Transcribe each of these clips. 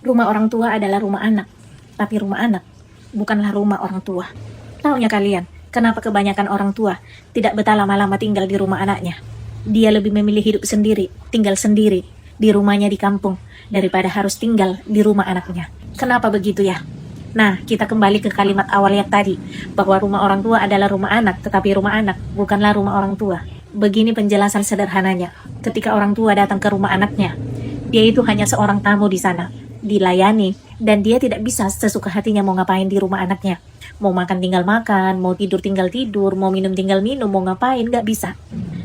Rumah orang tua adalah rumah anak, tapi rumah anak bukanlah rumah orang tua. Taunya kalian, kenapa kebanyakan orang tua tidak betah lama-lama tinggal di rumah anaknya? Dia lebih memilih hidup sendiri, tinggal sendiri, di rumahnya di kampung, daripada harus tinggal di rumah anaknya. Kenapa begitu ya? Nah, kita kembali ke kalimat awal yang tadi, bahwa rumah orang tua adalah rumah anak, tetapi rumah anak bukanlah rumah orang tua. Begini penjelasan sederhananya, ketika orang tua datang ke rumah anaknya, dia itu hanya seorang tamu di sana, dilayani, dan dia tidak bisa sesuka hatinya mau ngapain di rumah anaknya. Mau makan tinggal makan, mau tidur tinggal tidur, mau minum tinggal minum, mau ngapain, nggak bisa.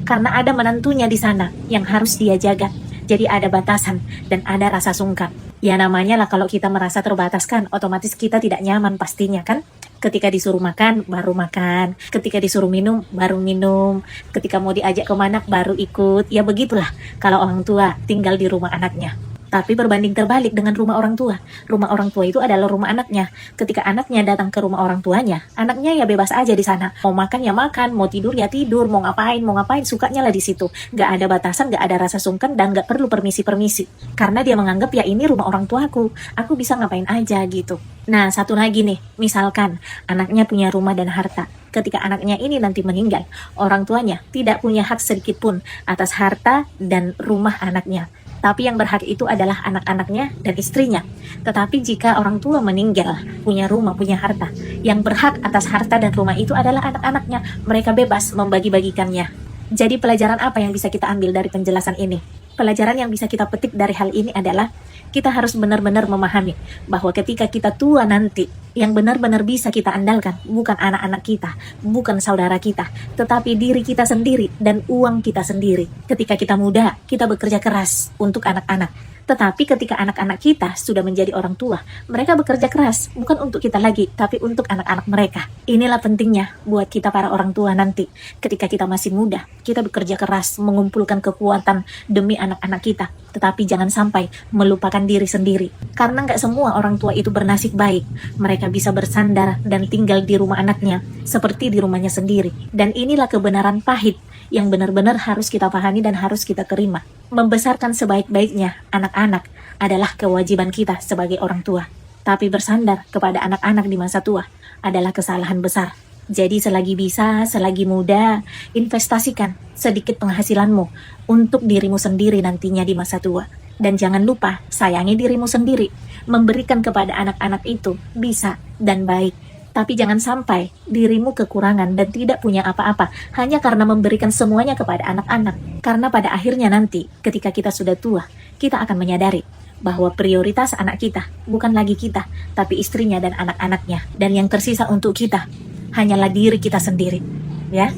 Karena ada menantunya di sana yang harus dia jaga. Jadi ada batasan dan ada rasa sungkan. Ya namanya lah kalau kita merasa terbatas kan, otomatis kita tidak nyaman pastinya kan. Ketika disuruh makan, baru makan. Ketika disuruh minum, baru minum. Ketika mau diajak kemana, baru ikut. Ya begitulah kalau orang tua tinggal di rumah anaknya. Tapi berbanding terbalik dengan rumah orang tua. Rumah orang tua itu adalah rumah anaknya. Ketika anaknya datang ke rumah orang tuanya, anaknya ya bebas aja di sana. Mau makan ya makan, mau tidur ya tidur, mau ngapain, sukanya lah di situ. Gak ada batasan, gak ada rasa sungkan, dan gak perlu permisi-permisi. Karena dia menganggap ya ini rumah orang tuaku, aku bisa ngapain aja gitu. Nah, satu lagi nih, misalkan anaknya punya rumah dan harta. Ketika anaknya ini nanti meninggal, orang tuanya tidak punya hak sedikit pun atas harta dan rumah anaknya. Tapi yang berhak itu adalah anak-anaknya dan istrinya. Tetapi jika orang tua meninggal, punya rumah, punya harta, yang berhak atas harta dan rumah itu adalah anak-anaknya. Mereka bebas membagi-bagikannya. Jadi pelajaran apa yang bisa kita ambil dari penjelasan ini? Pelajaran yang bisa kita petik dari hal ini adalah kita harus benar-benar memahami bahwa ketika kita tua nanti, yang benar-benar bisa kita andalkan bukan anak-anak kita, bukan saudara kita, tetapi diri kita sendiri dan uang kita sendiri. Ketika kita muda, kita bekerja keras untuk anak-anak. Tetapi ketika anak-anak kita sudah menjadi orang tua, mereka bekerja keras bukan untuk kita lagi, tapi untuk anak-anak mereka. Inilah pentingnya buat kita para orang tua nanti. Ketika kita masih muda, kita bekerja keras mengumpulkan kekuatan demi anak-anak kita. Tetapi jangan sampai melupakan diri sendiri. Karena nggak semua orang tua itu bernasib baik. Mereka bisa bersandar dan tinggal di rumah anaknya seperti di rumahnya sendiri. Dan inilah kebenaran pahit yang benar-benar harus kita pahami dan harus kita terima. Membesarkan sebaik-baiknya anak-anak adalah kewajiban kita sebagai orang tua. Tapi bersandar kepada anak-anak di masa tua adalah kesalahan besar. Jadi selagi bisa, selagi muda, investasikan sedikit penghasilanmu untuk dirimu sendiri nantinya di masa tua. Dan jangan lupa, sayangi dirimu sendiri. Memberikan kepada anak-anak itu bisa dan baik. Tapi jangan sampai dirimu kekurangan dan tidak punya apa-apa hanya karena memberikan semuanya kepada anak-anak. Karena pada akhirnya nanti, ketika kita sudah tua, kita akan menyadari bahwa prioritas anak kita bukan lagi kita, tapi istrinya dan anak-anaknya. Dan yang tersisa untuk kita hanyalah diri kita sendiri. Ya.